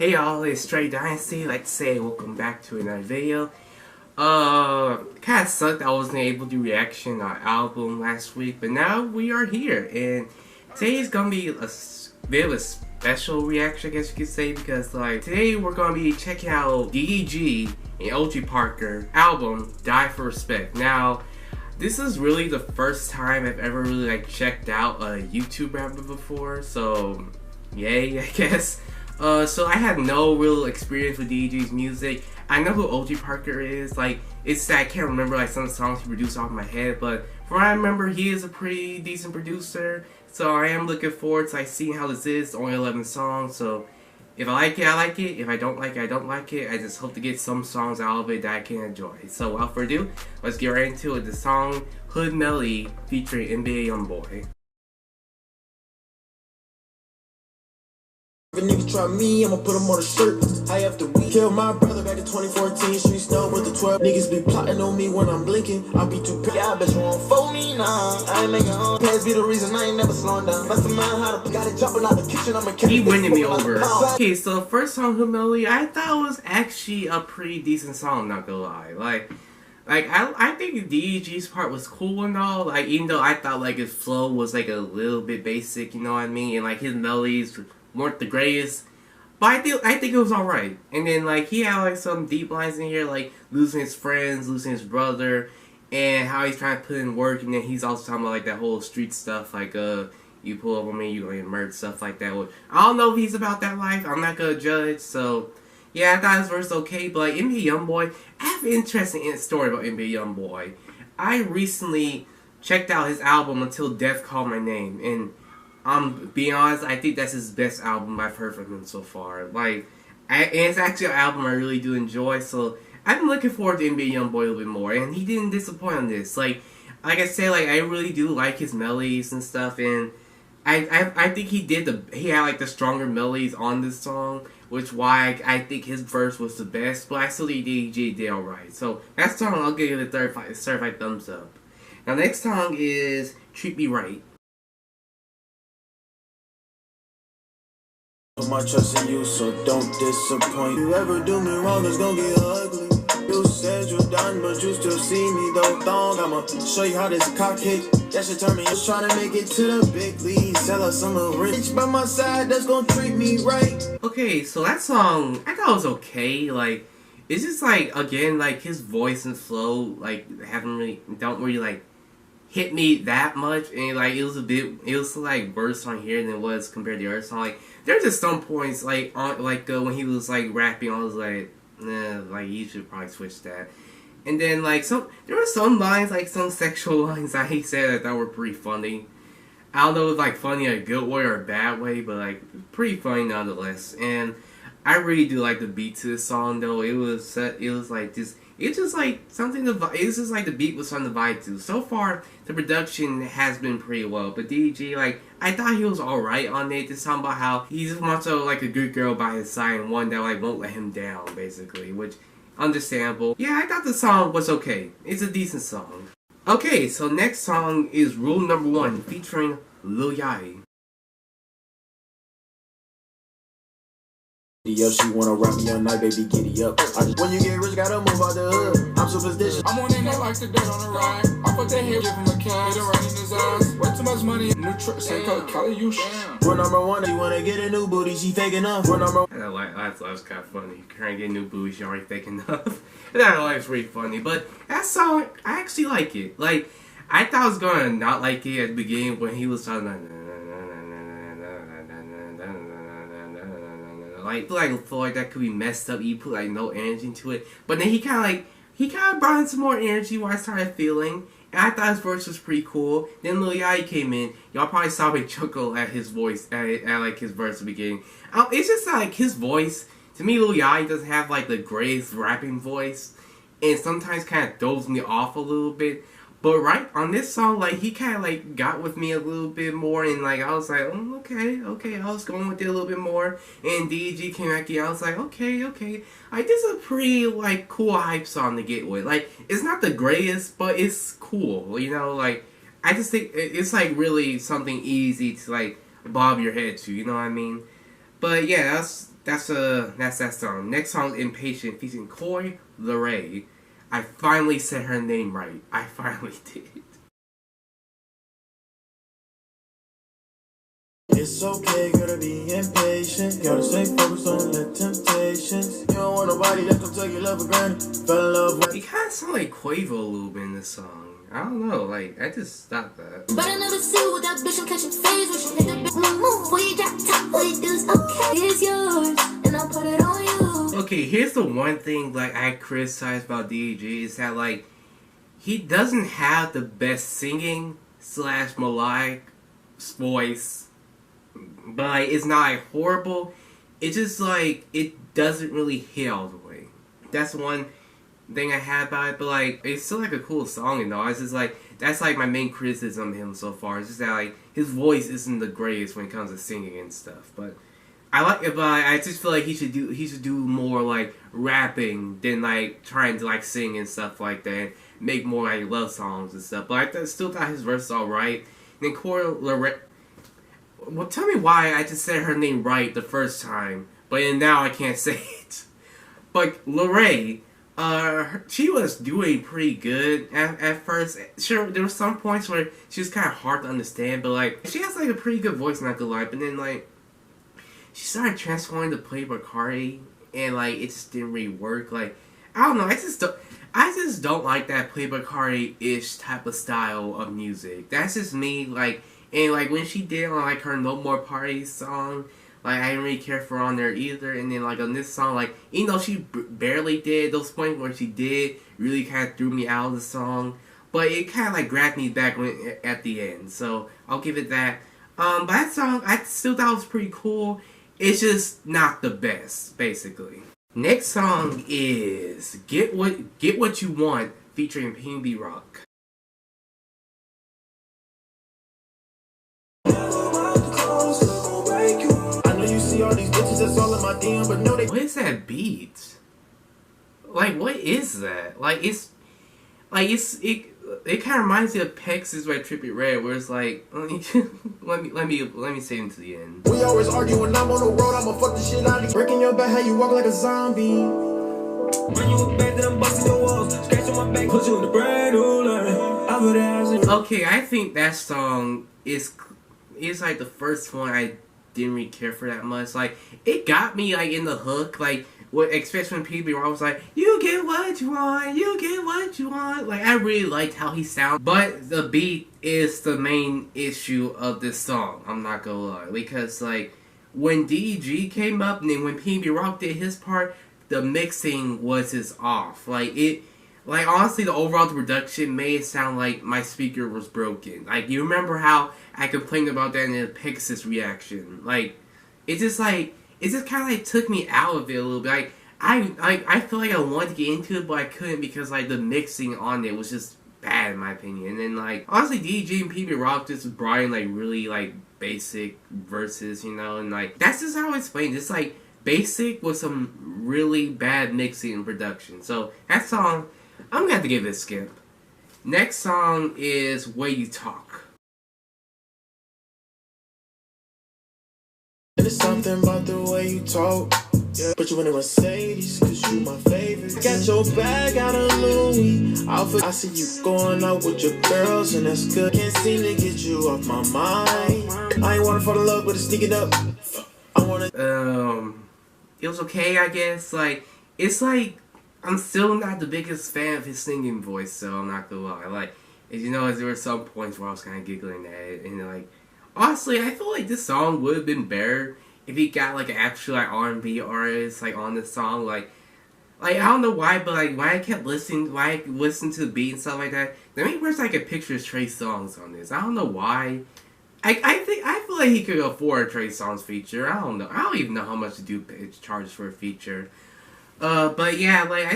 Hey y'all, it's Stray Dynasty. I'd like to say welcome back to another video. Kinda sucked I wasn't able to do reaction on album last week, but now we are here, and today is gonna be a bit of a special reaction, I guess you could say, because like today we're gonna be checking out DDG and OG Parker album Die for Respect. Now, this is really the first time I've ever really like checked out a YouTube rapper before, so yay, I guess. So I had no real experience with DDG's music. I know who OG Parker is. Like, it's that I can't remember like some songs he produced off my head, but from what I remember, he is a pretty decent producer. So I am looking forward to like seeing how this is. It's only 11 songs, so if I like it, I like it. If I don't like it, I don't like it. I just hope to get some songs out of it that I can enjoy. So without further ado, let's get right into it. The song Hood Melly featuring NBA Youngboy. If a nigga try me, I'ma put him on a shirt. I have to week. Killed my brother back in 2014. Street snow with the 12. Niggas be plotting on me when I'm blinking. I'll be too paid. Yeah, I bet you won't fold me now. I ain't making home. Pass be the reason I ain't never slowing down. That's the man how to got it jumping out the kitchen. I'm a He winning me over. Okay, so first song, Hood Melly, I thought was actually a pretty decent song, not gonna lie. Like I think DDG's part was cool and all, like, even though I thought like his flow was like a little bit basic, you know what I mean, and like his melodies weren't the greatest, but I think it was alright. And then like he had like some deep lines in here, like losing his friends, losing his brother, and how he's trying to put in work, and then he's also talking about like that whole street stuff, like you pull up on me, you gonna get murdered, stuff like that. I don't know if he's about that life, I'm not gonna judge, so yeah, I thought his verse was okay. But like NBA Youngboy, I have an interesting story about NBA Youngboy. I recently checked out his album Until Death Called My Name, and I'm being honest, I think that's his best album I've heard from him so far. Like, and it's actually an album I really do enjoy, so I've been looking forward to NBA Youngboy a little bit more, and he didn't disappoint on this. Like I said, like I really do like his melodies and stuff, and I think he had like the stronger melodies on this song, which why I think his verse was the best, but I still think DDG did alright. So that song, I'll give it a certified thumbs up. Now next song is Treat Me Right. My trust in you, so don't disappoint. You ever do me wrong, it's gonna get ugly. You said you're done, but you still see me though. Thong, I'ma show you how this cock hit. That should turn me. Just trying to make it to the big leagues. Sell us some rich by my side that's gonna treat me right. Okay, so that song, I thought it was okay. Like, it's just like, again, like his voice and flow, like don't really like hit me that much, and like it was like worse on here than it was compared to the other song. Like there's just some points like on when he was like rapping, I was like, nah, like you should probably switch that. And then like there were some lines, like some sexual lines that he said I thought were pretty funny. I don't know if it was like funny in a good way or a bad way, but like pretty funny nonetheless. And I really do like the beat to this song though. It was like this. It's just like something it's just like the beat was something to vibe to. So far, the production has been pretty well. But DDG, like, I thought he was alright on it. Just talking about how he just wants like a good girl by his side and one that like won't let him down, basically. Which, understandable. Yeah, I thought the song was okay. It's a decent song. Okay, so next song is Rule Number 1 featuring Lil Yachty. She wanna rap me all night, baby, giddy up. When you get rich, gotta move out the hood. I'm superstitious. I'm on it now like the dead on the ride. I put that hair, give him a cash. Hit it right in his eyes. Way too much money. New truck, same color, Caliush. We're number 1, you wanna get a new booty, she faking up. We're number 1. I thought it was kind of funny. You can't get a new booty, she already faking up. That was really funny. But that song, I actually like it. Like, I thought I was gonna not like it at the beginning when he was talking like feel like that could be messed up. You put like no energy into it, but then he kind of brought in some more energy. What I started feeling, and I thought his verse was pretty cool. Then Lil Yachty came in. Y'all probably saw me chuckle at his voice at like his verse at the beginning. It's just like his voice. To me, Lil Yachty doesn't have like the greatest rapping voice, and sometimes kind of throws me off a little bit. But right on this song, like he kind of like got with me a little bit more, and like I was like, oh, okay, I was going with it a little bit more. And DDG came back here, I was like, okay, like this is a pretty like cool hype song to get with. Like it's not the greatest, but it's cool, you know. Like I just think it's like really something easy to like bob your head to, you know what I mean? But yeah, that's that song. Next song, Impatient, featuring Coy Leray. I finally said her name right. I finally did. It's okay, gotta be impatient. Gotta stay focused on the temptations. You don't want nobody that's gonna take your love for granted. Fell in love with. It kind of sounds like Quavo a little bit in this song. I don't know, like, I just stopped that. But I never see what that bitch, I'm catching phase. When she hit the bitch, move, before you drop top, all you do is okay. It's yours, and I'll put it on you. Okay, here's the one thing, like, I criticize about DDG is that, like, he doesn't have the best singing / melodic voice, but, like, it's not, like, horrible. It's just, like, it doesn't really hit all the way. That's one thing I had about it, but like it's still like a cool song and all. It's just like that's like my main criticism of him so far. It's just that like his voice isn't the greatest when it comes to singing and stuff. But I like it, but I just feel like he should do more like rapping than like trying to like sing and stuff like that. And make more like love songs and stuff. But I still thought his verse was alright. Then Cora, well, tell me why I just said her name right the first time, but then now I can't say it. But Leray, she was doing pretty good at first. Sure, there were some points where she was kind of hard to understand, but like she has like a pretty good voice, not gonna lie. But then like she started transforming to Playboy Cardi, and like it just didn't really work. Like I don't know, I just don't like that Playboy Cardi-ish type of style of music. That's just me. Like and like when she did on like her No More Parties song. Like, I didn't really care for her on there either. And then, like, on this song, like, even though she barely did, those points where she did really kind of threw me out of the song. But it kind of, like, grabbed me back at the end. So, I'll give it that. But that song, I still thought was pretty cool. It's just not the best, basically. Next song is Get What You Want, featuring PNB Rock. All these bitches that's all in my DM, but no, they. What is that beat? Like, what is that? Like, it kind of reminds me of Pex's by Trippie Redd, where it's like, let me say it to the end. We always argue when I'm on the road, I'ma fuck the shit out of you. Breaking your back, how you walk like a zombie. When you back, then I'm busting your walls, scratching my back, put you in the brand new line. Okay, I think that song is like the first one I didn't really care for that much. Like it got me like in the hook, like especially when PB Rock was like, "You get what you want, you get what you want." Like I really liked how he sounded, but the beat is the main issue of this song. I'm not gonna lie, because like when DDG came up and then when PB Rock did his part, the mixing was just off. Like honestly, the overall production made it sound like my speaker was broken. Like, you remember how I complained about that in the Pegasus reaction? Like, it just kind of like took me out of it a little bit. Like, I feel like I wanted to get into it, but I couldn't because like the mixing on it was just bad in my opinion. And then like honestly, DJ and PB Rock just brought in like really like basic verses, you know, and like that's just how I explain. It's like basic with some really bad mixing and production. So that song, I'm gonna have to give it a skip. Next song is Way You Talk. There's something about the way you talk. Yeah. Put you in a Mercedes, cause you my favorite. Got your bag out of Louis. I see you going out with your girls, and that's good. Can't seem to get you off my mind. I ain't wanna fall in love, but it's sneaking up. I wanna. It was okay, I guess. Like, it's like, I'm still not the biggest fan of his singing voice, so I'm not gonna lie. Like, as you know, there were some points where I was kind of giggling at it, and like, honestly, I feel like this song would have been better if he got like an actual like R&B artist like on this song. Like I don't know why, but like when I kept listening, when I listened to the beat and stuff like that, the main person I could picture is Trey Songz on this. I don't know why. I feel like he could afford a Trey Songz feature. I don't know. I don't even know how much to do charges for a feature. But yeah, like I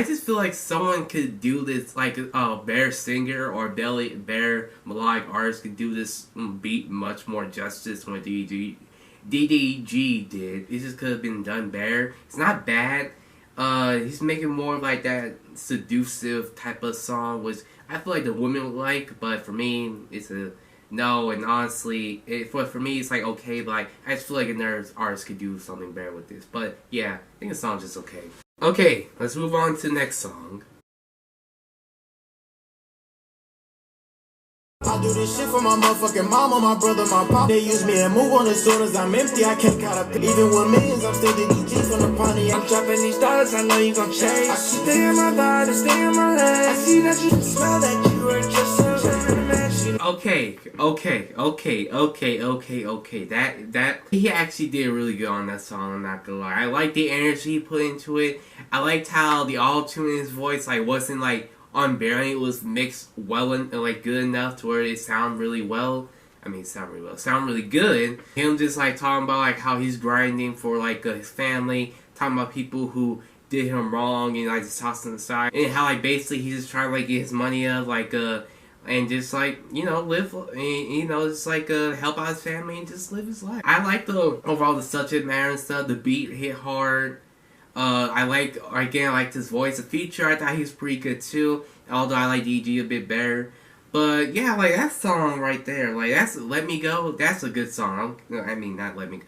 just feel like someone could do this, like a Bear singer or Bear melodic artist could do this beat much more justice than what DDG did. It just could have been done better. It's not bad. He's making more of like that seductive type of song, which I feel like the women would like, but for me, it's a no, and honestly, for me, it's like okay, but like I just feel like another artist could do something better with this. But yeah, I think the song's just okay. Okay, let's move on to the next song. I do this shit for my motherfucking mama, my brother, my pop. They use me and move on as soon as I'm empty. I can't count up. Even with millions, I'm still DDG from the Pontiac. I'm dropping these dollars, I know you gon' change. I see stay in my body, stay in my lane. I see that you smell that you hurt yourself. Okay. That he actually did really good on that song. I'm not gonna lie. I like the energy he put into it. I liked how the auto-tune in his voice like wasn't like unbearing. It was mixed well and like good enough to where it sound really well. I mean, sound really good. Him just like talking about like how he's grinding for like his family, talking about people who did him wrong and like just tossing aside, and how like basically he's just trying to like get his money up, like and just like live, just like help out his family and just live his life. I like the overall the subject matter and stuff. The beat hit hard. I like his voice. The feature I thought he was pretty good too. Although I like DG a bit better. But yeah, like that song right there, like that's Let Me Go. That's a good song. I mean, not Let Me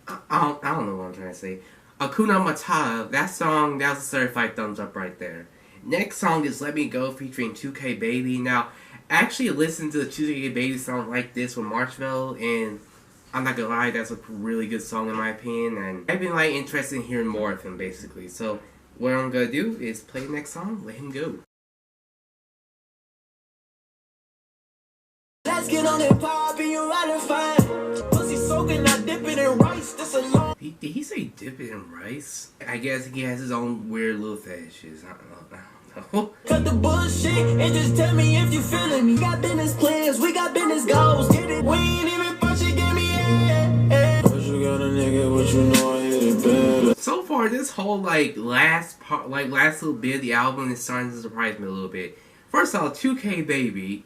Go. I don't know what I'm trying to say. Akuna Matata. That song, that was a certified thumbs up right there. Next song is Let Me Go featuring 2K Baby. Now, I actually listened to the 2K Baby song like this with Marshmello, and I'm not gonna lie, that's a really good song in my opinion, and I've been like interested in hearing more of him basically. So what I'm gonna do is play the next song, Let Him Go. Let's get on it, pop, and you're right and fine. Pussy soaking, not dipping in rice. That's a long. Did he say dip it in rice? I guess he has his own weird little fetishes. I don't know. Cut the bullshit and just tell me if you feeling me. We got business plans, we got business goals. Get it? We ain't even punch it, give me a. Cause you got a nigga, but you know I hit it better. So far, this whole like last little bit of the album is starting to surprise me a little bit. First off, 2K Baby,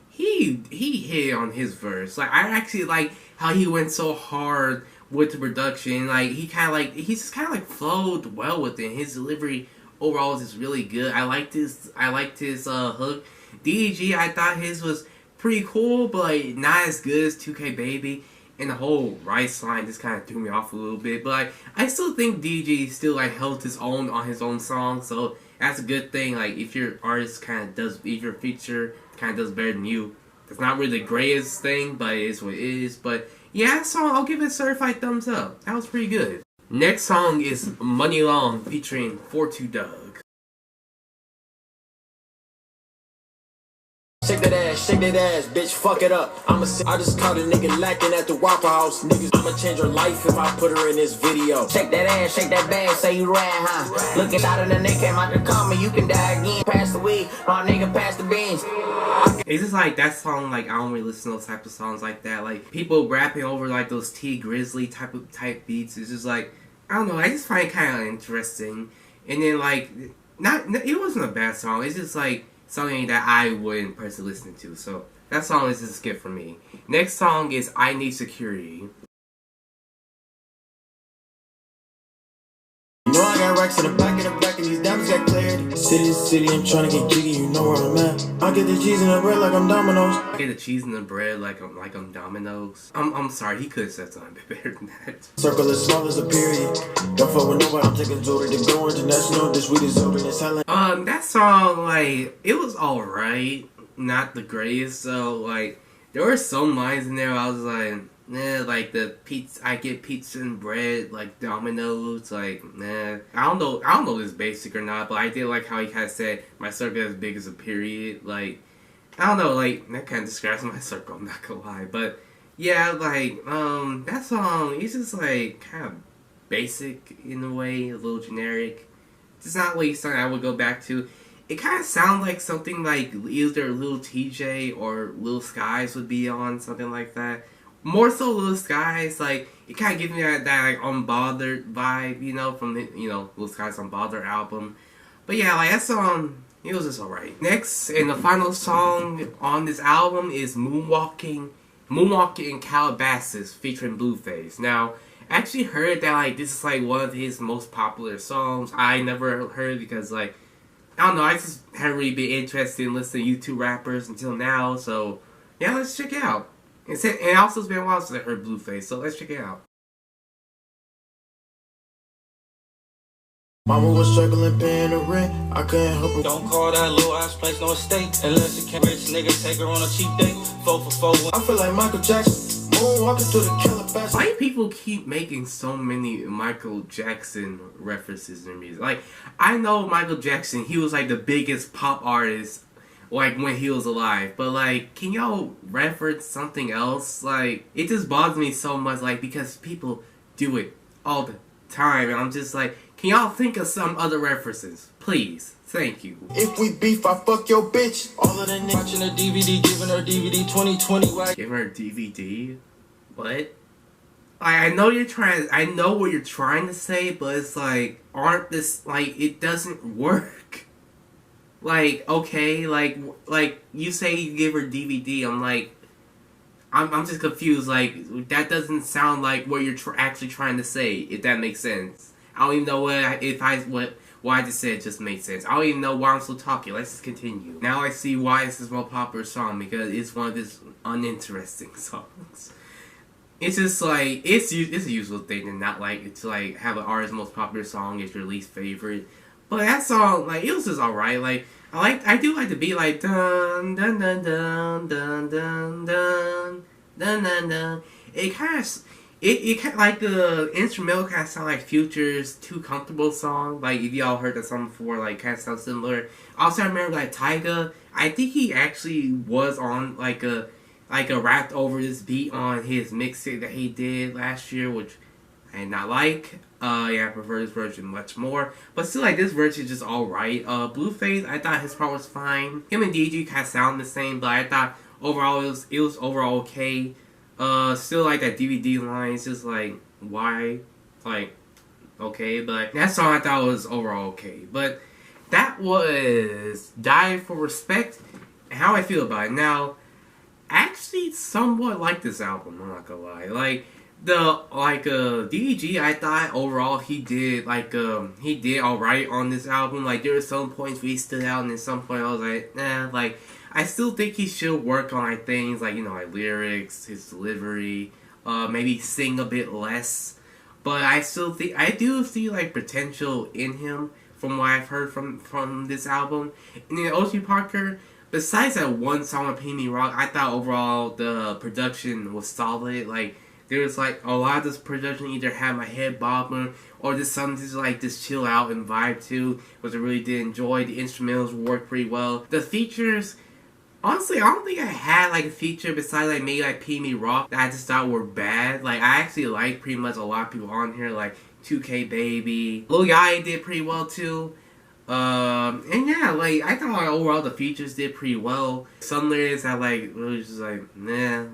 he hit on his verse. Like I actually like how he went so hard with the production. Like he just kind of like flowed well with it. His delivery overall is just really good. I liked his hook. DDG, I thought his was pretty cool, but like, not as good as 2K Baby. And the whole rice line just kind of threw me off a little bit. But like, I still think DDG still like held his own on his own song, so that's a good thing. Like if your artist if your feature kind of does better than you, it's not really the greatest thing, but it is what it is. But yeah, that song, I'll give it a certified thumbs up. That was pretty good. Next song is Money Long featuring 42 Doug. Shake that ass, bitch, fuck it up. I just caught a nigga lacking at the Waffle House. Niggas, I'ma change her life if I put her in this video. Shake that ass, shake that bag, say you rad, huh? Looking out of the neck, came out the coma, you can die again. Pass the weed, my nigga, pass the beans. It's just like that song, like I don't really listen to those type of songs like that. Like people rapping over like those T Grizzly type beats. It's just like, I don't know, I just find it kind of interesting. And then like, it wasn't a bad song. It's just like something that I wouldn't personally listen to. So that song is just a skip for me. Next song is I Need Security. You know I got racks in the back, and these diamonds got clarity. City to city, I'm trying to get jiggy, you know where I'm at. I get the cheese in the bread like I'm Domino's. I get the cheese in the bread like I'm Domino's. I'm sorry, he could have said something a bit better than that. Circle as small as a period. Don't fuck with nobody, I'm taking Jordan to go international. This weed is open, it's hella. That song, like, it was alright. Not the greatest, so like there were some lines in there where I was like, nah, like the pizza, I get pizza and bread like Domino's, like, nah. I don't know if it's basic or not, but I did like how he kind of said my circle is as big as a period. Like, I don't know, like that kind of describes my circle. I'm not gonna lie, but yeah, like that song is just like kind of basic in a way, a little generic. It's not like something I would go back to. It kind of sounds like something like either Lil TJ or Lil Skies would be on, something like that. More so Lil Skies, like, it kind of gives me that like Unbothered vibe, you know, from the, Lil Skies Unbothered album. But yeah, like, that song, it was just alright. Next, and the final song on this album is Moonwalking in Calabasas featuring Blueface. Now, I actually heard that, like, this is, like, one of his most popular songs. I never heard because, like, I don't know, I just haven't really been interested in listening to YouTube rappers until now, so yeah, let's check it out. And also it's been a while since I heard Blueface, so let's check it out. Mama was struggling paying the rent, I couldn't help her. Don't call that little ass place no estate unless you can rich nigga take her on a cheap date. 4 for 4. I feel like Michael Jackson, moonwalking through the Calabasas. Why do people keep making so many Michael Jackson references in their music? Like, I know Michael Jackson, he was like the biggest pop artist, like when he was alive. But like, can y'all reference something else? Like, it just bothers me so much, like, because people do it all the time, and I'm just like, can y'all think of some other references? Please. Thank you. If we beef, I fuck your bitch. All of the niggas Watching her DVD, giving her DVD 2020 whack. Give her a DVD? What? I know you're trying. I know what you're trying to say, but it's like, aren't this like it doesn't work? Like, okay, like you say you give her DVD. I'm like, I'm just confused. Like, that doesn't sound like what you're actually trying to say. If that makes sense. I don't even know what I just said just made sense. I don't even know why I'm still talking. Let's just continue. Now I see why it's his most popular song, because it's one of his uninteresting songs. It's just like, it's a usual thing to not like, it's like have an artist's most popular song is your least favorite. But that song, like, it was just alright. Like, I do like the beat, like dun dun dun dun dun dun dun dun dun dun. It kind of like the instrumental kind of sound like Future's "Too Comfortable" song. Like, if y'all heard that song before, like, kind of sounds similar. Also, I remember like Tyga. I think he actually was on like a rapped over this beat on his mixtape that he did last year, which I did not like. Yeah, I prefer this version much more. But still, like, this version is just alright. Blueface, I thought his part was fine. Him and DDG kind of sound the same, but I thought overall it was overall okay. Still like that DVD line, it's just like, why? Like, okay, but that song I thought was overall okay. But that was Die for Respect, and how I feel about it. Now, I actually somewhat like this album, I'm not gonna lie. Like, DDG, I thought overall he did alright on this album. Like, there were some points where he stood out, and then some point I was like, nah, like, I still think he should work on like things like, you know, like lyrics, his delivery, maybe sing a bit less. But I do see like potential in him from what I've heard from this album. And then O.G. Parker, besides that one song with Pay Me Rock, I thought overall the production was solid. Like, there was like a lot of this production either had my head bobbing or just something just like this chill out and vibe to, which I really did enjoy. The instrumentals worked pretty well. The features, honestly, I don't think I had like a feature besides like maybe like Pay Me Rock that I just thought were bad. Like, I actually like pretty much a lot of people on here, like 2K Baby. Lil Yachty did pretty well too. And yeah, like, I thought like overall the features did pretty well. Some lyrics I like really just like, nah,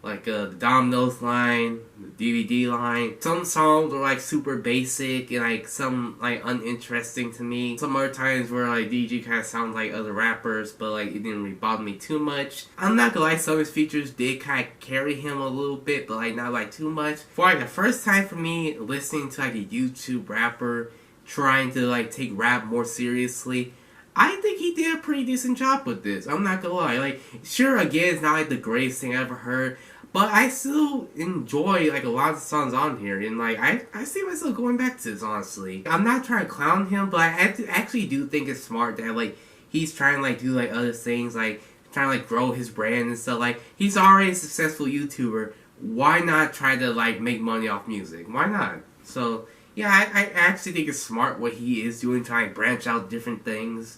like the Domino's line, the DVD line. Some songs were like super basic and like some like uninteresting to me. Some other times where like DDG kind of sounds like other rappers, but like it didn't really bother me too much. I'm not gonna lie, some of his features did kind of carry him a little bit, but like not like too much. For like the first time for me listening to like a YouTube rapper trying to like take rap more seriously, I think he did a pretty decent job with this. I'm not gonna lie. Like, sure, again, it's not like the greatest thing I ever heard, but I still enjoy like a lot of the songs on here, and like I see myself going back to this, honestly. I'm not trying to clown him, but I actually do think it's smart that like he's trying to like do like other things, like trying to like grow his brand and stuff. Like, he's already a successful YouTuber. Why not try to like make money off music? Why not? So yeah, I actually think it's smart what he is doing, trying to branch out different things.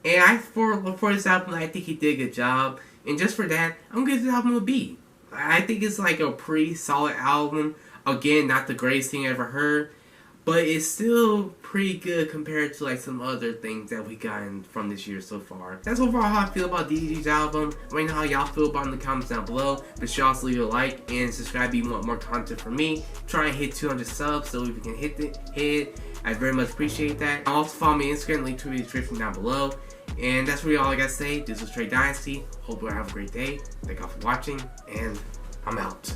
And for this album, I think he did a good job. And just for that, I'm gonna give this album a B. I think it's like a pretty solid album. Again, not the greatest thing I ever heard, but it's still pretty good compared to like some other things that we gotten from this year so far. That's overall how I feel about DDG's album. Let me know how y'all feel about it in the comments down below. Be sure also leave a like and subscribe if you want more content from me. Try and hit 200 subs so we can hit it. I very much appreciate that. Also follow me on Instagram, link to the description down below. And that's really all I gotta say. This was Trey Dynasty. Hope you have a great day. Thank y'all for watching, and I'm out.